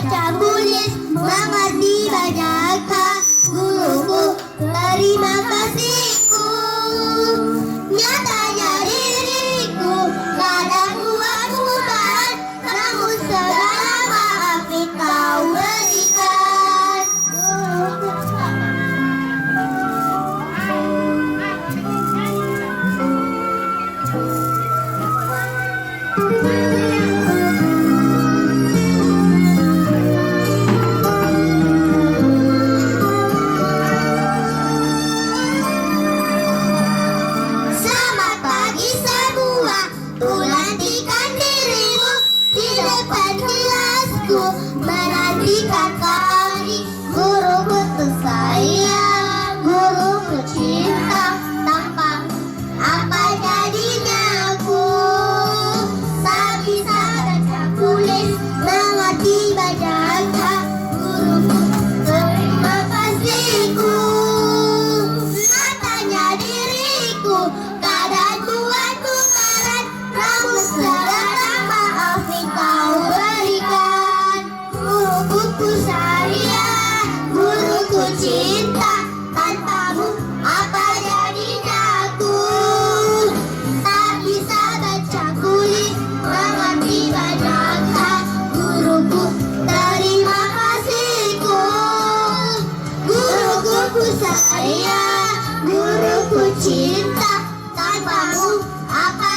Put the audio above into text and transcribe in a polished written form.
baca tulis mengerti baca guruku, terima kasihku. Nyatanya diriku kadang buat bukan, namun segala maaf kau berikan. Selamat pagi semua, kulantikan dirimu di depan kelasku, menantikan kami. Guruku tersayang, guruku cinta, tanpa apa jadinya aku. Tak bisa baca tulis, mengerti baca guruku, terima kasihku. Matanya diriku kadang buatku karat, namun segala maaf kau berikan. Guruku ku sayang, guruku cinta, tanpamu apa jadinya aku. Tak bisa baca tulis, mengerti baca guruku, terima kasihku. Guruku ku sayang, guruku cinta, tanpamu apa